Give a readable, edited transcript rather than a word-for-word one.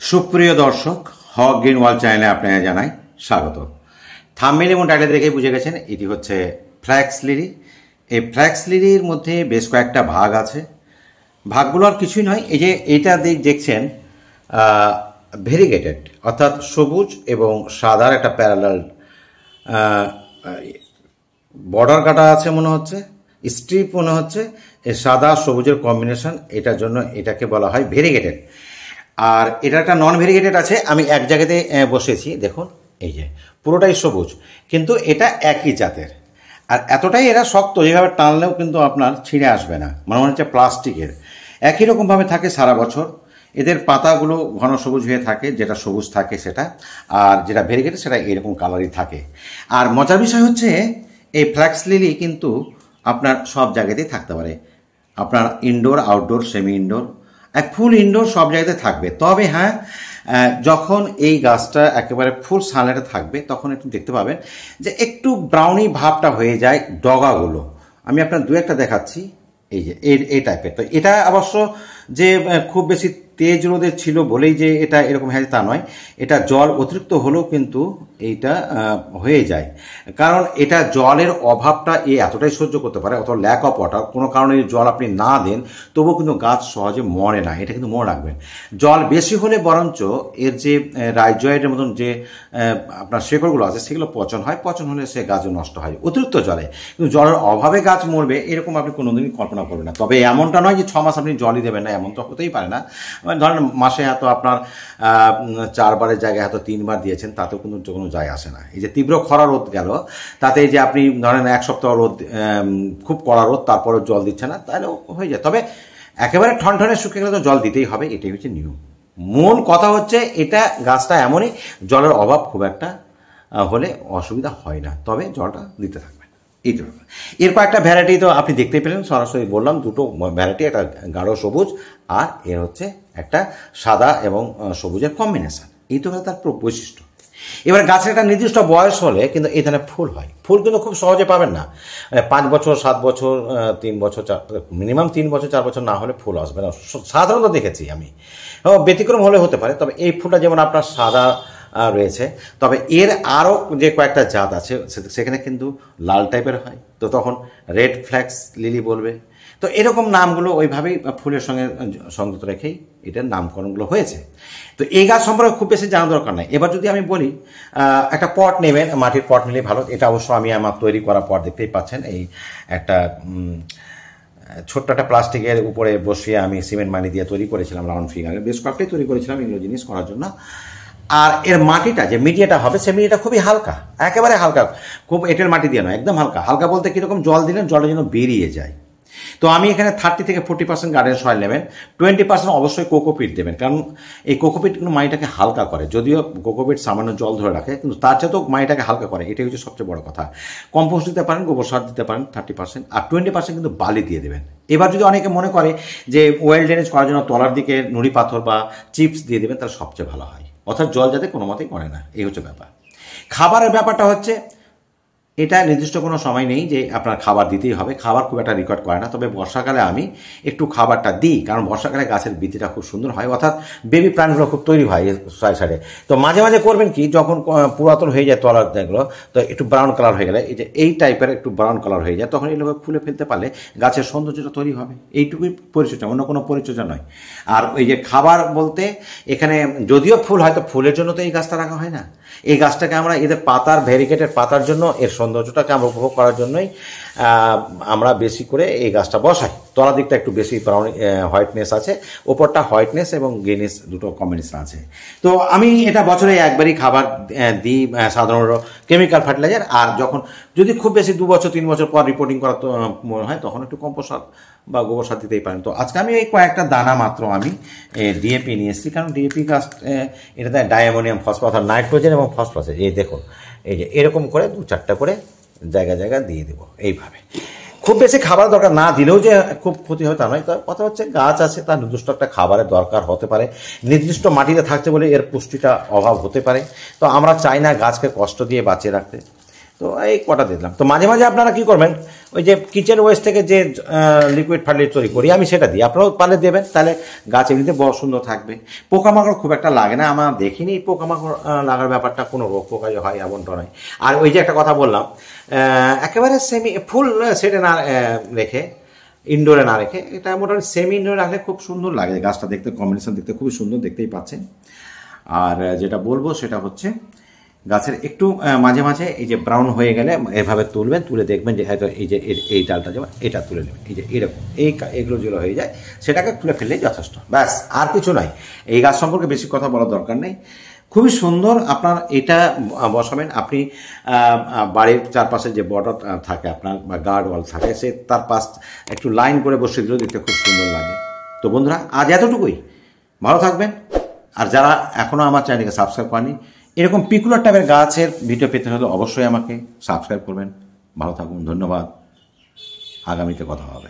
সুপ্রিয় দর্শক, হক green world চ্যানেলে আপনাকে জানাই স্বাগত। থাম্বনেল এবং টাইটেল দেখে বুঝে গেছেন এটি হচ্ছে ফ্ল্যাক্স লিলি। এই ফ্ল্যাক্স লিলির মধ্যে বেশ কয়েকটা ভাগ আছে। ভাগগুলো আর কিছুই নয়, এই যে এইটা দেখছেন ভেরিগেটেড, অর্থাৎ সবুজ এবং সাদার একটা প্যারালাল বর্ডার কাটা আছে মনে হচ্ছে, স্ট্রিপ মনে হচ্ছে। এই সাদা সবুজের কম্বিনেশন, এটার জন্য এটাকে বলা হয় ভেরিগেটেড। আর এটা একটা নন ভেরিগেটেড আছে, আমি এক জায়গাতে বসেছি, দেখুন এই যে পুরোটাই সবুজ, কিন্তু এটা একই জাতের। আর এতটাই এরা শক্ত, যেভাবে টানলেও কিন্তু আপনার ছিঁড়ে আসবে না, মনে হচ্ছে প্লাস্টিকের। একই রকমভাবে থাকে সারা বছর। এদের পাতাগুলো ঘন সবুজ হয়ে থাকে, যেটা সবুজ থাকে সেটা, আর যেটা ভেরিগেটেড সেটা এরকম কালারই থাকে। আর মজার বিষয় হচ্ছে এই ফ্ল্যাক্স লিলি কিন্তু আপনার সব জায়গাতেই থাকতে পারে, আপনার ইনডোর, আউটডোর, সেমি ইনডোর, ফুল ইনডোর সব জায়গাতে থাকবে। তবে হ্যাঁ, যখন এই গাছটা একেবারে ফুল সানলাইটে থাকবে তখন একটু দেখতে পাবেন যে একটু ব্রাউনি ভাবটা হয়ে যায় ডগাগুলো। আমি আপনার দু একটা দেখাচ্ছি, এই যে এই টাইপের। তো এটা অবশ্য যে খুব বেশি তেজ রোদের ছিল বলেই যে এটা এরকম হয়েছে তা নয়, এটা জল অতিরিক্ত হলেও কিন্তু এইটা হয়ে যায়। কারণ এটা জলের অভাবটা এতটাই সহ্য করতে পারে, অত ল্যাক অফ ওয়াটার, কোনো কারণে জল আপনি না দেন তবুও কিন্তু গাছ সহজে মরে না, এটা কিন্তু মনে রাখবেন। জল বেশি হলে বরঞ্চ এর যে রাইজয়েডের মতন যে আপনার শেকড়গুলো আছে সেগুলো পচন হয়, পচন হলে সে গাছ নষ্ট হয় অতিরিক্ত জলে। কিন্তু জলের অভাবে গাছ মরবে এরকম আপনি কোনোদিনই কল্পনা করবেন না। তবে এমনটা নয় যে 6 মাস আপনি জলই দেবেন না, এমন তো হতেই পারে না। ধরেন মাসে হয়তো আপনার 4 বারের জায়গায় হয়তো 3 বার দিয়েছেন, তাতেও কিন্তু কোনো যায় আসে না। এই যে তীব্র খরা রোদ গেল, তাতে যে আপনি ধরেন 1 সপ্তাহ রোদ, খুব কড়া রোদ, তারপরেও জল দিচ্ছে না, তাহলেও হয়ে যায়। তবে একেবারে ঠনঠনে শুকিয়ে গেলে তো জল দিতেই হবে, এটাই হচ্ছে নিয়ম। মূল কথা হচ্ছে এটা গাছটা এমনই, জলের অভাব খুব একটা হলে অসুবিধা হয় না, তবে জলটা দিতে থাকবে। এর কয়েকটা ভ্যারাইটি তো আপনি দেখতে পেলেন, সরাসরি বললাম দুটো ভ্যারাইটি, একটা গাঢ় সবুজ আর এর হচ্ছে একটা সাদা এবং সবুজের কম্বিনেশন। এই তো তার বৈশিষ্ট্য। এবার গাছের একটা নির্দিষ্ট বয়স হলে কিন্তু এই ধরনের ফুল হয়। ফুল কিন্তু খুব সহজে পাবেন না, 5 বছর 7 বছর 3 বছর মিনিমাম 3 বছর 4 বছর না হলে ফুল আসবে না, সাধারণত দেখেছি আমি। ব্যতিক্রম হলে হতে পারে। তবে এই ফুলটা যেমন আপনার সাদা রয়েছে, তবে এর আরও যে কয়েকটা জাত আছে সেখানে কিন্তু লাল টাইপের হয়, তো তখন রেড ফ্ল্যাক্স লিলি বলবে। তো এরকম নামগুলো ওইভাবেই ফুলের সঙ্গে সংযুক্ত রেখেই এটার নামকরণগুলো হয়েছে। তো এই গাছ সম্পর্কে খুব বেশি জানা দরকার নাই। এবার যদি আমি বলি, একটা পট নেবেন, মাটির পট নিলেই ভালো। এটা অবশ্য আমি আমার তৈরি করা পট, দেখতেই পাচ্ছেন। এই একটা ছোট্ট একটা প্লাস্টিকের উপরে বসিয়ে আমি সিমেন্ট মাটি দিয়ে তৈরি করেছিলাম, রাউন্ড ফিগারে বেশ কয়েকটাই তৈরি করেছিলাম এগুলো জিনিস করার জন্য। আর এর মাটিটা যে মিডিয়াটা হবে, সে মিডিয়াটা খুবই হালকা, একেবারে হালকা, খুব এঁটেল মাটি দিয়ে নয়, একদম হালকা। হালকা বলতে কীরকম, জল দিলেন জলটা যেন বেরিয়ে যায়। তো আমি এখানে 30 থেকে 40% গার্ডেন সয়েল নেবেন, 20% অবশ্যই কোকোপিট দেবেন, কারণ এই কোকোপিট কিন্তু মাটিটাকে হালকা করে। যদিও কোকোপিট সামান্য জল ধরে রাখে, কিন্তু তার চেয়েও মাটিটাকে হালকা করে, এটাই হচ্ছে সবচেয়ে বড় কথা। কম্পোস্ট দিতে পারেন, গোবর সার দিতে পারেন 30%, আর 20% কিন্তু বালি দিয়ে দেবেন। এবার যদি অনেকে মনে করে যে ওয়েল ড্রেনেজ করার জন্য তলার দিকে নুড়ি পাথর বা চিপস দিয়ে দেবেন, তাহলে সবচেয়ে ভালো হয়। অর্থাৎ জল যাতে কোনো মতেই করে না, এই হচ্ছে ব্যাপার। খাবারের ব্যাপারটা হচ্ছে, এটা নির্দিষ্ট কোনো সময় নেই যে আপনার খাবার দিতেই হবে, খাবার খুব একটা রিকোয়ার্ড করে না। তবে বর্ষাকালে আমি একটু খাবারটা দিই, কারণ বর্ষাকালে গাছের বৃদ্ধিটা খুব সুন্দর হয়, অর্থাৎ বেবি প্ল্যান্টগুলো খুব তৈরি হয় সাইডে। তো মাঝে মাঝে করবেন কি, যখন পুরাতন হয়ে যায় তলার যেগুলো, তো একটু ব্রাউন কালার হয়ে গেলে, এই যে এই টাইপের একটু ব্রাউন কালার হয়ে যায়, তখন এগুলোকে খুলে ফেলতে পারলে গাছের সৌন্দর্যটা তৈরি হবে। এইটুকুই পরিচর্যা, অন্য কোনো পরিচর্যা নয়। আর ওই যে খাবার বলতে, এখানে যদিও ফুল হয়তো ফুলের জন্য তো এই গাছটা রাখা হয় না। এই গাছটাকে আমরা এদের পাতার, ভেরিগেটেড পাতার জন্য, এর সৌন্দর্যটাকে আমরা উপভোগ করার জন্যই আমরা বেশি করে এই গাছটা বসাই। তলার দিকটা একটু বেশি ব্রাউন হোয়াইটনেস আছে, ওপরটা হোয়াইটনেস এবং গ্রিনেস দুটো কম্বিনেশন আছে। তো আমি এটা বছরে একবারই খাবার দিই, সাধারণত কেমিক্যাল ফার্টিলাইজার। আর যখন যদি খুব বেশি 2 বছর 3 বছর পর রিপোর্টিং করা মনে হয়, তখন একটু কম্পোস্ট সার বা গোবর সার দিতেই পারেন। তো আজকে আমি এই কয়েকটা দানা মাত্র আমি ডিএপি নিয়ে এসেছি, কারণ ডিএপি গাছ এটাতে ডায়ামোনিয়াম ফসফেট, অর্থাৎ নাইট্রোজেন এবং ফসফরাস, এই দেখুন এই যে এরকম করে 2-4টা করে জায়গা জায়গা দিয়ে দেবো। এইভাবে খুব বেশি খাবার দরকার না দিলেও যে খুব ক্ষতি হয় তা নয়। কথা হচ্ছে গাছ আছে, তার নির্দিষ্ট একটা খাবারের দরকার হতে পারে, নির্দিষ্ট মাটিতে থাকতে বলে এর পুষ্টিটা অভাব হতে পারে। তো আমরা চাই না গাছকে কষ্ট দিয়ে বাঁচিয়ে রাখতে। তো এই কটা দিলাম। তো মাঝে মাঝে আপনারা কি করবেন, ওই যে কিচেন ওয়েস্ট থেকে যে লিকুইড ফার্টিলাইজার তৈরি করি আমি, সেটা দিই, আপনারাও পারলে দেবেন, তাহলে গাছ এমনিতে বড় সুন্দর থাকবে। পোকামাকড় খুব একটা লাগে না, আমার দেখিনি পোকামাকড় লাগার ব্যাপারটা, কোনো রোগ পোকা যে হয় এমনটা নয়। আর ওই যে একটা কথা বললাম, একেবারে সেমি ফুল সেটে না রেখে, ইনডোরে না রেখে, এটা মোটামুটি সেমি ইনডোরে রাখলে খুব সুন্দর লাগে গাছটা দেখতে, কম্বিনেশন দেখতে খুবই সুন্দর, দেখতেই পাচ্ছেন। আর যেটা বলবো সেটা হচ্ছে গাছের একটু মাঝে মাঝে এই যে ব্রাউন হয়ে গেলে এভাবে তুলবেন, তুলে দেখবেন যে হয়তো এই যে এই ডালটা যেমন এটা তুলে নেবেন, এই যে এরকম এগুলো যেগুলো হয়ে যায় সেটাকে তুলে ফেললেই যথেষ্ট, ব্যাস, আর কিছু নয়। এই গাছ সম্পর্কে বেশি কথা বলার দরকার নেই। খুবই সুন্দর আপনার এটা বসাবেন। আপনি বাড়ির চারপাশে যে বর্ডার থাকে আপনার বা গার্ড ওয়াল থাকে, সে তার পাশ একটু লাইন করে বসিয়ে দিলেও দেখতে খুব সুন্দর লাগে। তো বন্ধুরা, আজ এতটুকুই, ভালো থাকবেন। আর যারা এখনও আমার চ্যানেলকে সাবস্ক্রাইব করেনি, এরকম পিকুলার টাইপের গাছের ভিডিও পেতে হলে অবশ্যই আমাকে সাবস্ক্রাইব করবেন। ভালো থাকুন, ধন্যবাদ, আগামীতে কথা হবে।